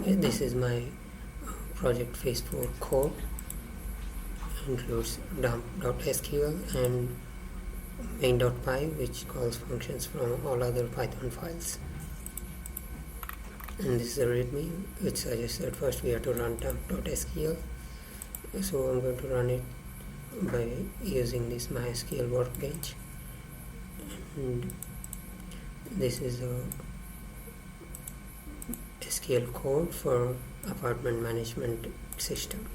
Okay, this is my project phase 4 code. Includes dump.sql and main.py, which calls functions from all other Python files. And this is a readme, which suggests that first we have to run dump.sql. So I'm going to run it by using this MySQL workbench. And this is a SQL code for apartment management system.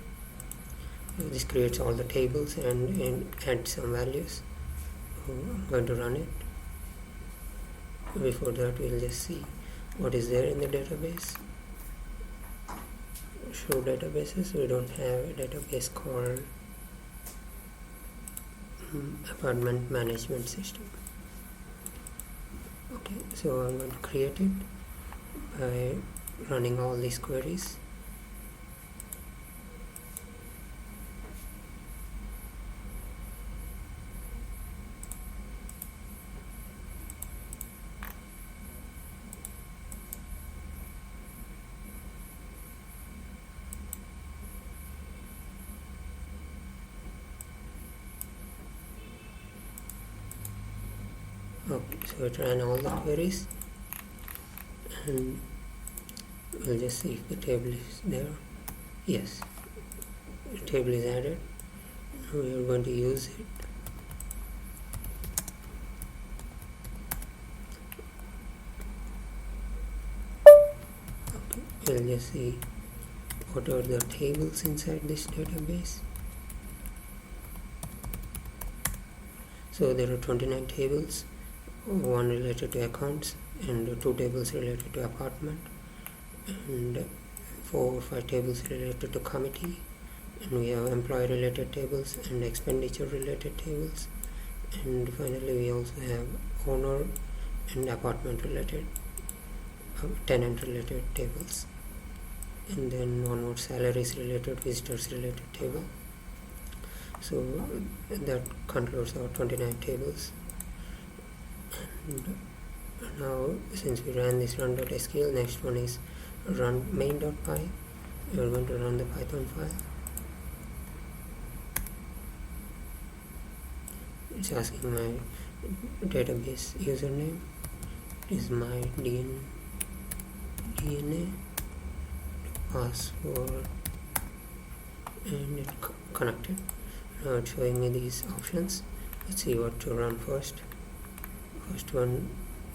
This creates all the tables and adds some values. So I'm going to run it. Before that, we'll just see what is there in the database. Show databases. We don't have a database called apartment management system. Okay, so I'm going to create it by running all these queries. Okay, so it ran all the queries, and we'll just see if the table is there. Yes, the table is added. We are going to use it. Okay, we'll just see what are the tables inside this database. So there are 29 tables, one related to accounts and 2 tables related to apartment, and 4 or 5 tables related to committee, and we have employee related tables and expenditure related tables, and finally we also have owner and apartment related tenant related tables, and then one more salaries related, visitors related table. So that concludes our 29 tables. And now, since we ran this run.sql, next one is run main.py. We are going to run the Python file. It's asking my database username. It is my DNA password, and it connected. Now it's showing me these options. Let's see what to run first. First one,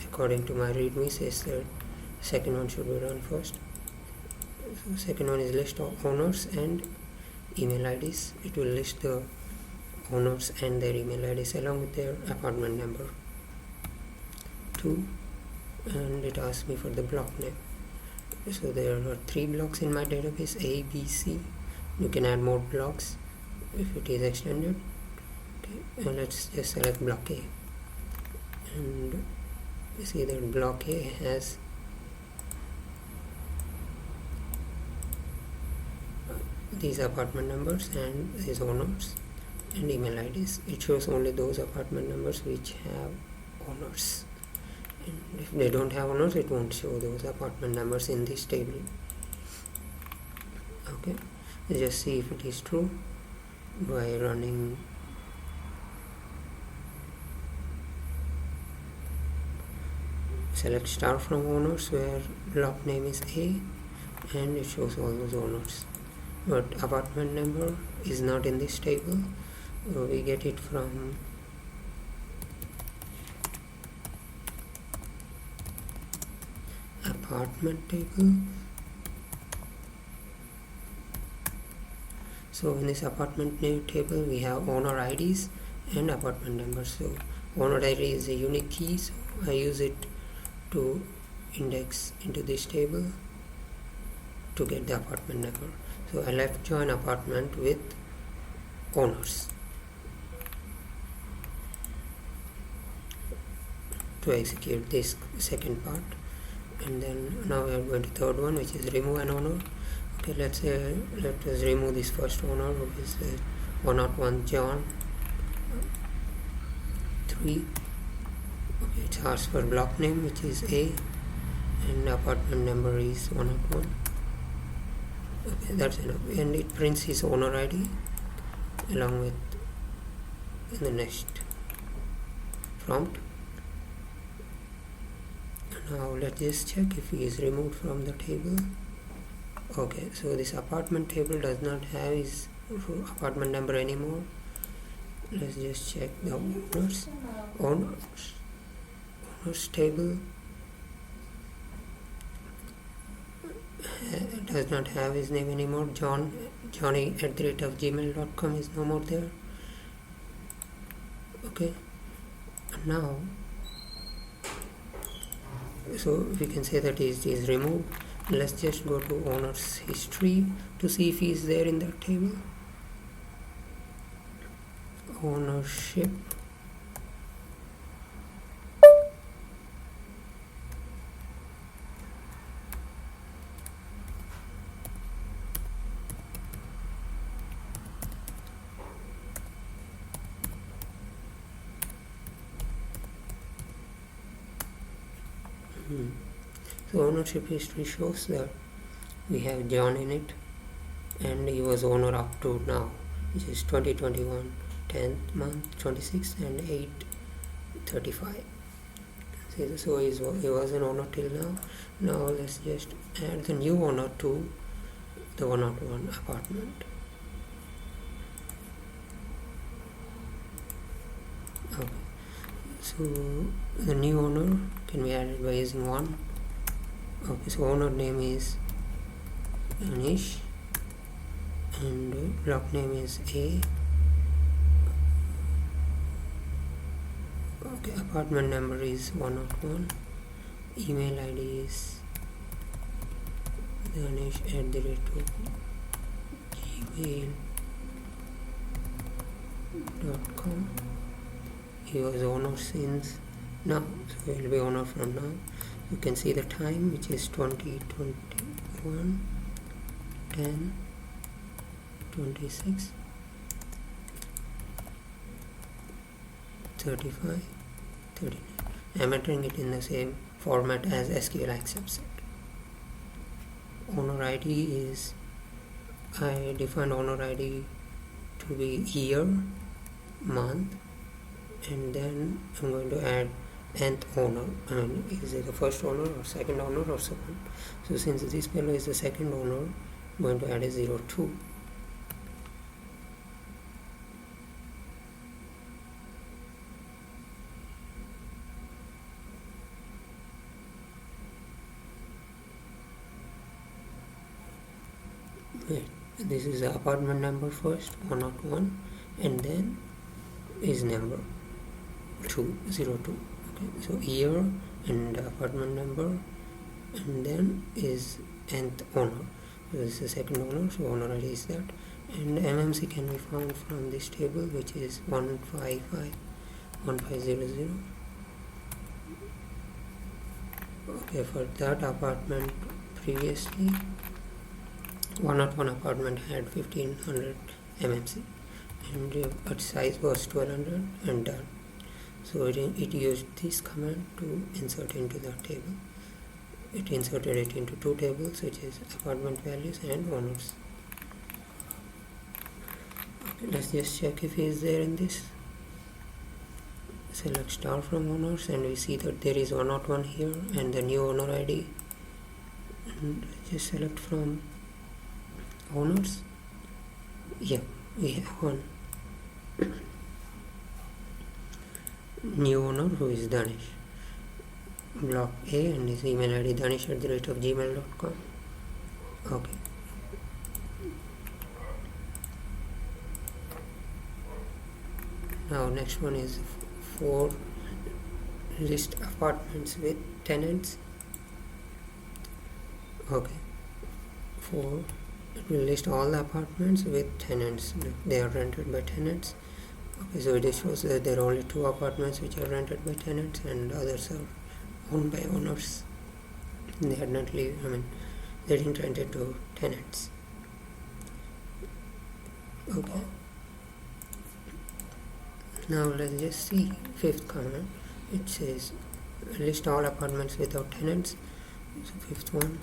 according to my readme, says that second one should be run first. So second one is list of owners and email IDs. It will list the owners and their email IDs along with their apartment number. 2, and it asks me for the block name. So there are 3 blocks in my database, A, B, C. You can add more blocks if it is extended. Okay, and let's just select block A. And you see that block A has these apartment numbers and these owners and email IDs. It shows only those apartment numbers which have owners, and if they don't have owners, it won't show those apartment numbers in this table. Okay, let's just see if it is true by running select star from owners, where block name is A, and it shows all those owners, but apartment number is not in this table. We get it from apartment table. So in this apartment name table, we have owner IDs and apartment numbers. So owner ID is a unique key, so I use it to index into this table to get the apartment number. So I left join apartment with owners to execute this second part. And then now we are going to third one, which is remove an owner. Okay, let us remove this first owner, which is 101 John 3. Okay, it asks for block name, which is A, and apartment number is 101. Okay, that's enough. And it prints his owner ID along with the next prompt. Now let's just check if he is removed from the table. Okay, so this apartment table does not have his apartment number anymore. Let's just check the owners table. Does not have his name anymore. Johnny@gmail.com is no more there. Okay, now so we can say that it is removed. Let's just go to owner's history to see if he is there in that table. Ownership. So ownership history shows that we have John in it, and he was owner up to now, which is 2021 10th month 26th and 8:35. See, so he was an owner till now. Now let's just add the new owner to the 101 apartment. Okay, so the new owner can be added by using 1. Okay, so owner name is Anish and block name is A. Okay, apartment number is 101. Email ID is Ganesh@gmail.com. He was owner since now, so he will be owner from now. You can see the time, which is 2021 10 26 35 39. I am entering it in the same format as SQL accepts it. Owner ID is, I defined owner ID to be year, month, and then I'm going to add nth owner. I mean, is it the first owner or second owner or second? So since this fellow is the second owner, I'm going to add a 02. Wait, this is the apartment number first, 101, and then is number 202. Okay, so year and apartment number, and then is nth owner. So this is the second owner, so owner ID is that, and MMC can be found from this table, which is 1551500. Okay, for that apartment previously 101 apartment had 1500 MMC and its size was 1200 and done. So it used this command to insert into the table. It inserted it into 2 tables, which is apartment values and owners. Okay, let's just check if he is there in this. Select star from owners and we see that there is 101 here and the new owner ID. And just select from owners. Yeah, we have one new owner who is Danish. Block A and his email ID danish@gmail.com. Okay. Now next one is 4 list apartments with tenants. Okay. 4, it will list all the apartments with tenants. They are rented by tenants. Okay, so it shows that there are only 2 apartments which are rented by tenants and others are owned by owners. They are not they didn't rent it to tenants. Okay. Now let's just see 5th command. It says list all apartments without tenants. So 5th one,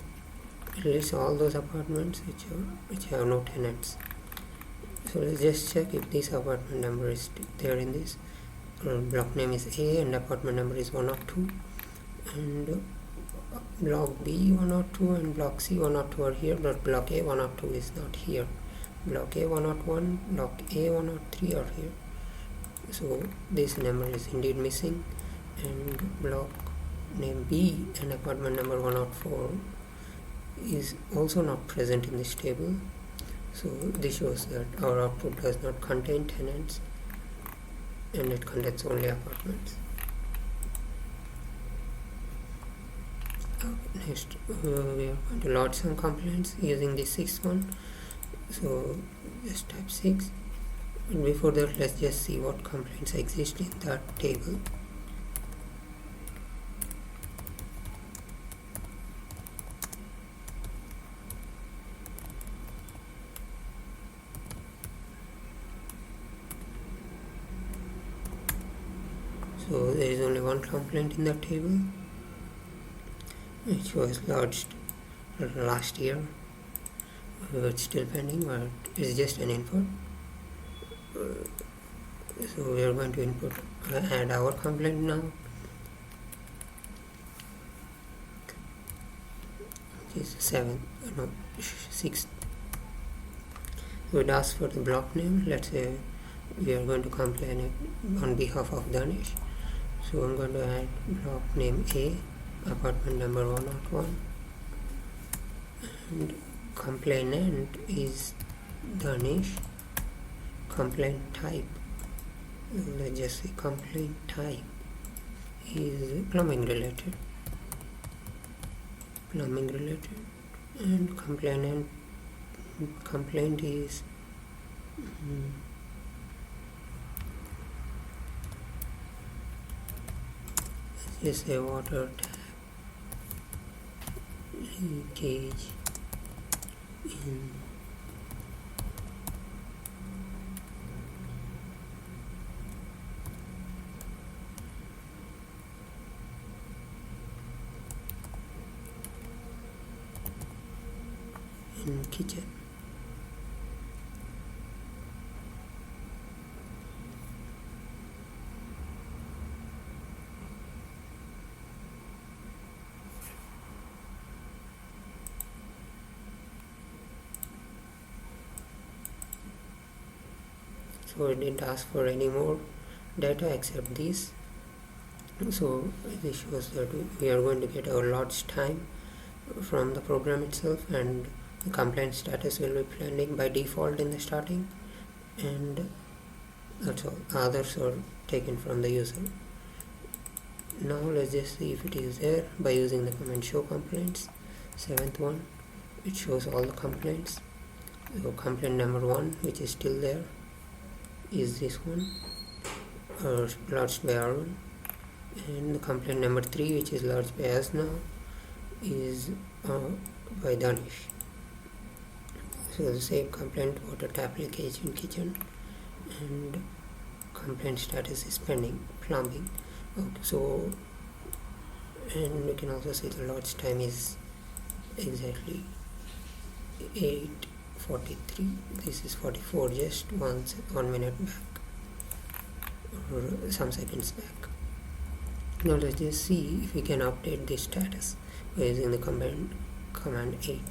it lists all those apartments which have no tenants. So let's just check if this apartment number is there in this. Block name is A and apartment number is 102, and block B 102 and block C 102 are here, but block A 102 is not here. Block A 101, block A 103 are here. So this number is indeed missing, and block name B and apartment number 104 is also not present in this table. So this shows that our output does not contain tenants and it contains only apartments. Next, we are going to load some complaints using the sixth one. So just type 6. And before that, let's just see what complaints exist in that table. So there is only one complaint in that table, which was lodged last year. It's still pending, but it's just an input. So we are going to add our complaint now. Which is 6th. We'd ask for the block name. Let's say we are going to complain it on behalf of Danish. So I'm going to add block name A, apartment number 101, and complainant is Danish. Complaint type, let's just say complaint type is plumbing related, and complaint is let's just say water tap leakage in kitchen. So it didn't ask for any more data except this. So this shows that we are going to get our lodge time from the program itself, and the complaint status will be pending by default in the starting, and that's all. Others are taken from the user. Now let's just see if it is there by using the command show complaints. 7th one, it shows all the complaints. So complaint number 1, which is still there, is this one, lodged by Arun, and the complaint number 3, which is lodged by us now, is by Danish. So the same complaint, water tap leakage in kitchen, and complaint status is pending, plumbing. Okay, so, and we can also see the lodge time is exactly 8:43. This is 44, just 1 minute back, or some seconds back. Now let's just see if we can update this status by using the command 8.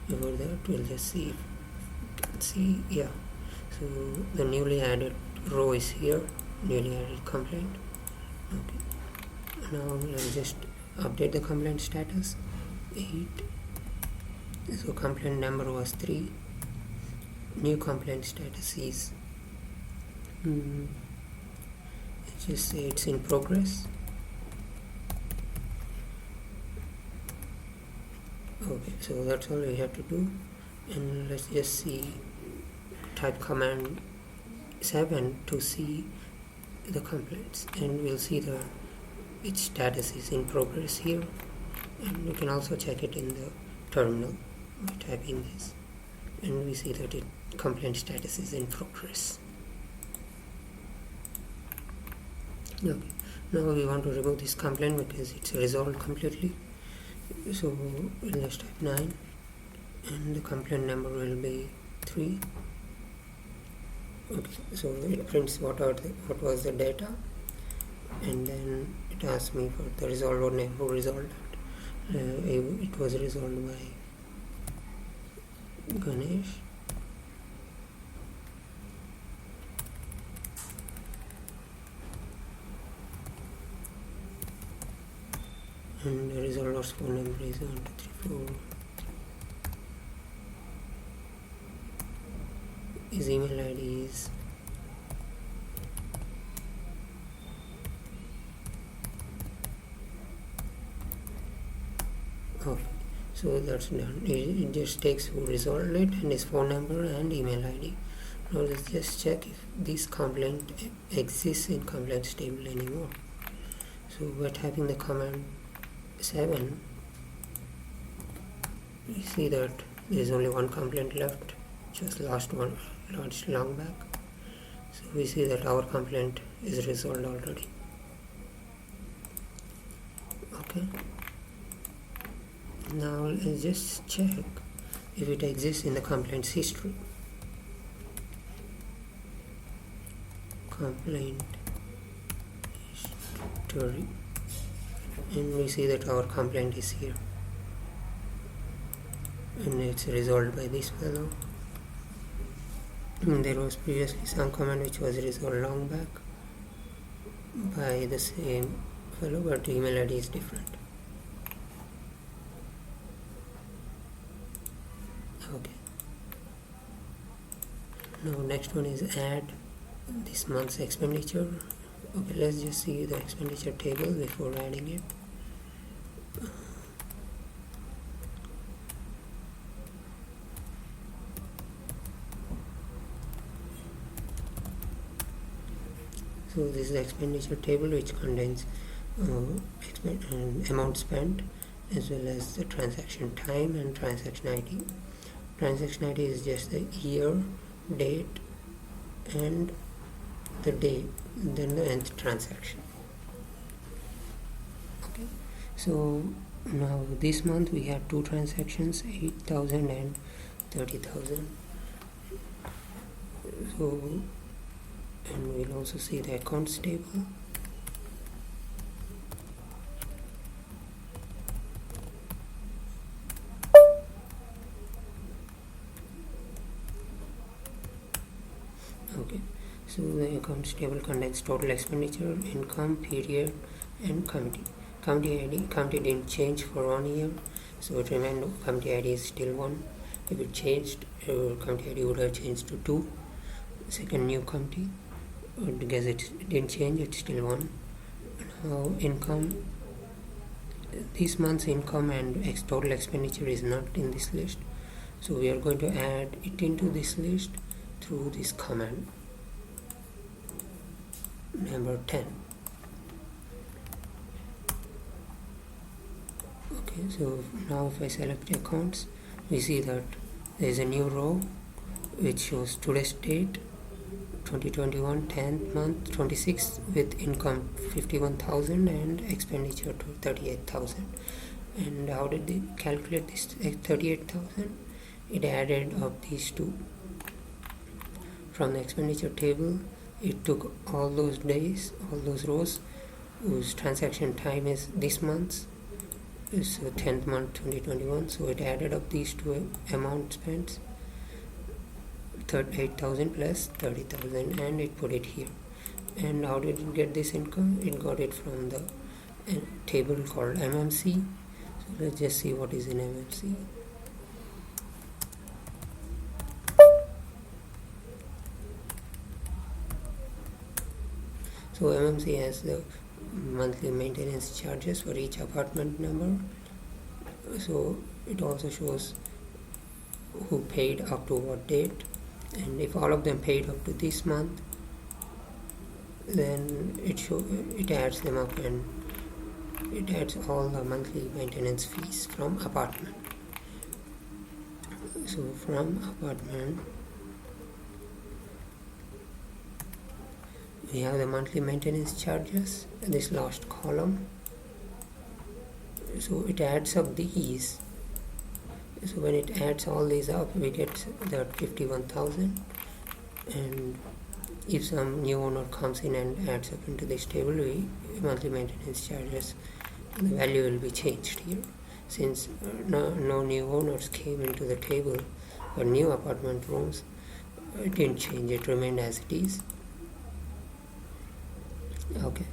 Before that, we'll just see yeah. So the newly added row is here, newly added complaint. Okay. Now let's just update the complaint status. 8. So complaint number was 3. New complaint status is let's just say it's in progress. Okay, so that's all we have to do, and let's just see, type command 7 to see the complaints, and we'll see its status is in progress here, and we can also check it in the terminal by typing this, and we see that complaint status is in progress. Okay, now we want to remove this complaint because it's resolved completely. So let's type 9, and the complaint number will be 3. Okay, so it prints what was the data, and then it asks me for the resolved or who resolved it. It was resolved by Ganesh. And the resolver's phone number is 1234. His email ID is okay. So that's done. It just takes who resolved it and his phone number and email ID. Now let's just check if this complaint exists in complaints table anymore. So by typing the command 7, we see that there is only one complaint left, just last one, long back. So we see that our complaint is resolved already. Okay. Now let's just check if it exists in the complaints history. Complaint history, and we see that our complaint is here, and it's resolved by this fellow. And there was previously some command which was resolved long back by the same fellow, but the email ID is different. Okay. Now next one is add this month's expenditure. Okay, let's just see the expenditure table before adding it. So this is the expenditure table, which contains amount spent as well as the transaction time and transaction ID. Transaction ID is just the year, date, and the day, then the nth transaction. Okay, so now this month we had 2 transactions, 8,000 and 30,000. So, and we'll also see the accounts table. Okay, so the accounts table contains total expenditure, income, period, and committee. Committee didn't change for 1 year, so it remained. Committee ID is still 1. If it changed, committee ID would have changed to 2. Second new committee, because it didn't change, it's still 1. Now income, this month's income and total expenditure is not in this list, so we are going to add it into this list through this command number 10. Okay, so now if I select accounts, we see that there is a new row which shows today's date, 2021 10th month 26th, with income 51,000 and expenditure to 38,000. And how did they calculate this 38,000? It added up these two from the expenditure table. It took all those days, all those rows whose transaction time is this month's, is 10th month 2021, so it added up these two amount spent, 38,000 plus 30,000, and it put it here. And how did it get this income? It got it from the table called MMC. So let's just see what is in MMC. So MMC has the monthly maintenance charges for each apartment number. So it also shows who paid up to what date, and if all of them paid up to this month, then it adds them up and it adds all the monthly maintenance fees from apartment. So from apartment we have the monthly maintenance charges in this last column. So it adds up these So when it adds all these up, we get that 51,000. And if some new owner comes in and adds up into this table, monthly maintenance charges, the value will be changed here. Since no new owners came into the table or new apartment rooms, it didn't change, it remained as it is. Okay,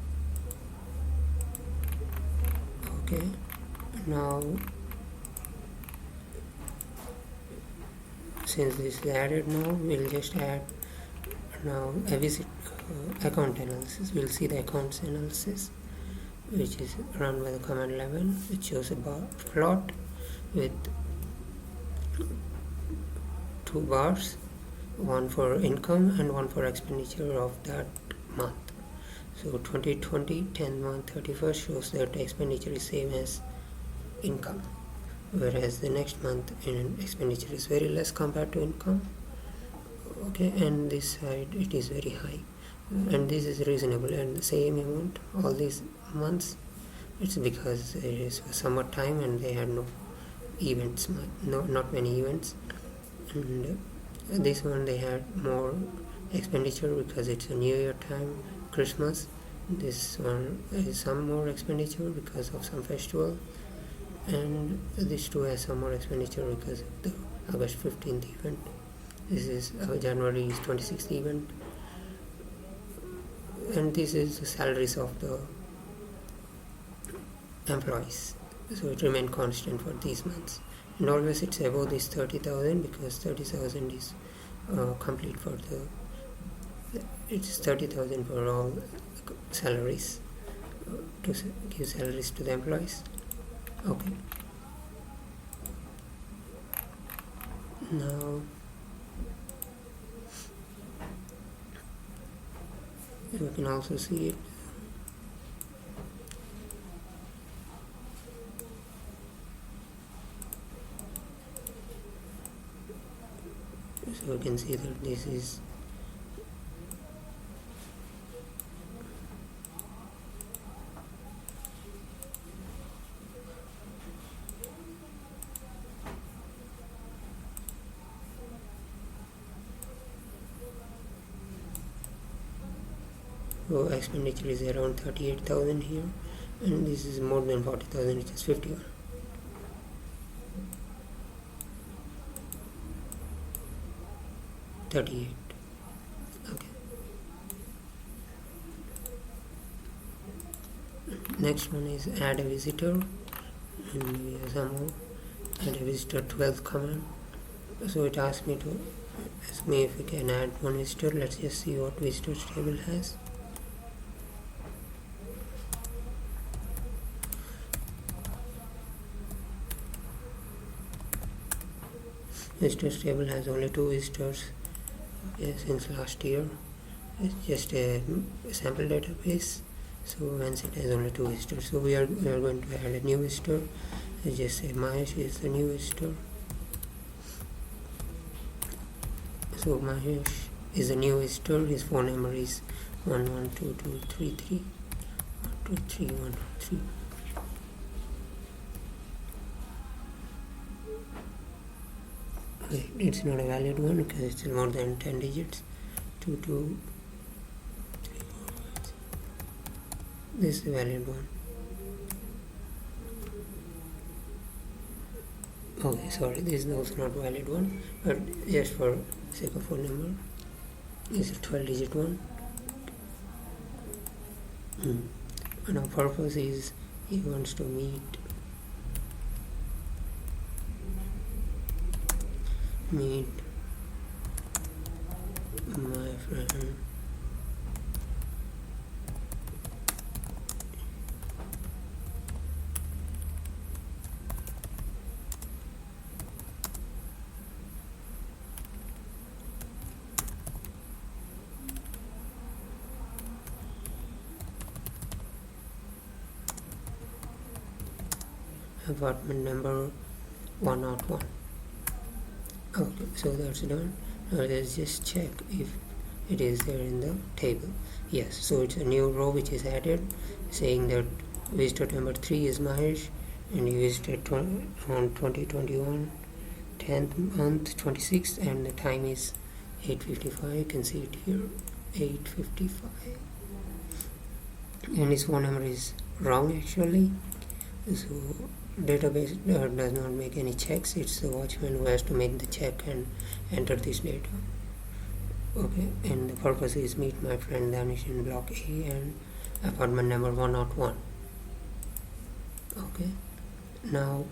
now since this is added, now we'll just add now a visit account analysis. We'll see the accounts analysis, which is run by the command 11, which shows a plot with 2 bars, one for income and one for expenditure of that month. So 2020 10th month 31st shows that expenditure is same as income, whereas the next month in expenditure is very less compared to income. Okay, and this side it is very high, and this is reasonable, and the same amount all these months. It's because it is summer time and they had no events, not many events. And this one they had more expenditure because it's a new year time, Christmas. This one is some more expenditure because of some festival, and this two has some more expenditure because of the August 15th event. This is January 26th event, and this is the salaries of the employees, so it remained constant for these months. And always it's above this 30,000 because 30,000 is complete for it's 30,000 for all salaries, to give salaries to the employees. Okay, now you can also see it. So you can see that this is so expenditure is around 38,000 here, and this is more than 40,000, which is 51. Okay. Next one is add a visitor, and we have some more. Add a visitor 12th command. So it asks me if we can add one visitor. Let's just see what visitors table has. Visitors table has only 2 visitors since last year. It's just a sample database, so hence it has only 2 visitors. So we are going to add a new visitor. Let's just say Mahesh is the new visitor. So Mahesh is a new visitor. His phone number is 112233 23113. It's not a valid one because it's more than 10 digits. 2, 2, 3, 4, 5, 6. This is the valid one. Okay, sorry, this is also not valid one, but just for sake of phone number, this is a 12-digit one. And our purpose is he wants to meet my friend apartment number 101. Okay, so that's done. Now let's just check if it is there in the table. Yes, so it's a new row which is added saying that visitor number 3 is Mahesh, and he visited on 2021 10th month 26th, and the time is 8:55. You can see it here, 8:55, and his phone number is wrong actually, so database does not make any checks. It's the watchman who has to make the check and enter this data. Okay, and the purpose is meet my friend Danish in block A and apartment number 101. Okay, now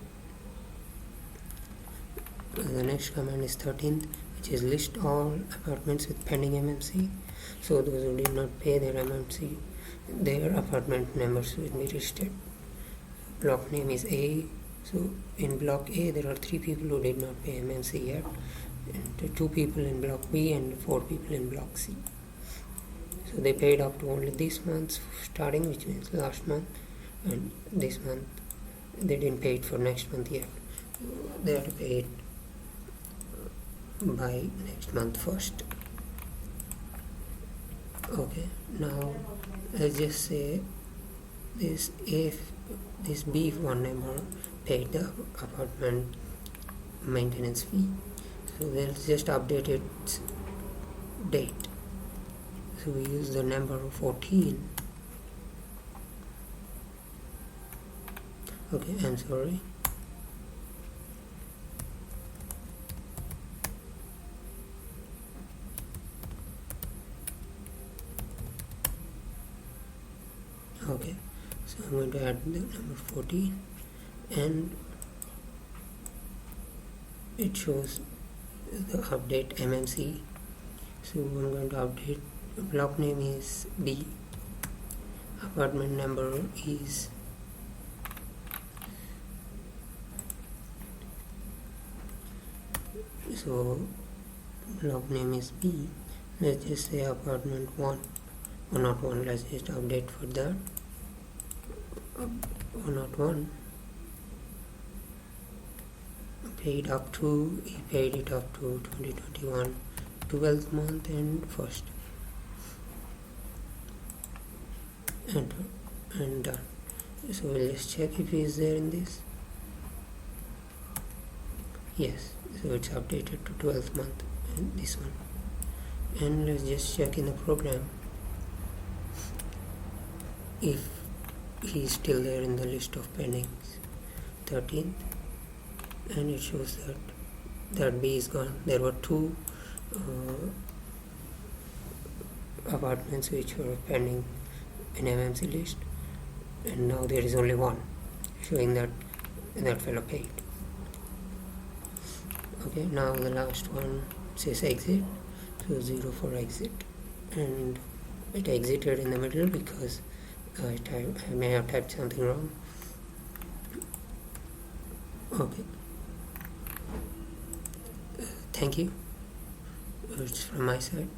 the next command is 13th, which is list all apartments with pending MMC. So those who did not pay their MMC, their apartment numbers will be listed. Block name is A. So in block A there are 3 people who did not pay MMC yet, and 2 people in block B and 4 people in block C. So they paid up to only this month's starting, which means last month, and this month they didn't pay it for next month yet. They have to pay it by next month first. Okay, now let's just say this B1 member paid the apartment maintenance fee, so let's just update its date. So we use the number 14. Okay, I'm sorry. Okay, so I'm going to add the number 14, and it shows the update MMC. So I'm going to update. Block name is B, apartment number is so block name is B. Let's just say apartment 101. Let's just update for that. 101 paid up to, he paid it up to 2021 12th month and 1st. Enter and done. So we'll just check if he is there in this. Yes, so it's updated to 12th month and this one. And let's just check in the program if he is still there in the list of pendings. 13th, and it shows that B is gone. There were 2 apartments which were pending in MMC list, and now there is only 1, showing that fellow paid. Okay, now the last one says exit, so 0 for exit, and it exited in the middle because I may have typed something wrong. Okay, thank you. It's from my side.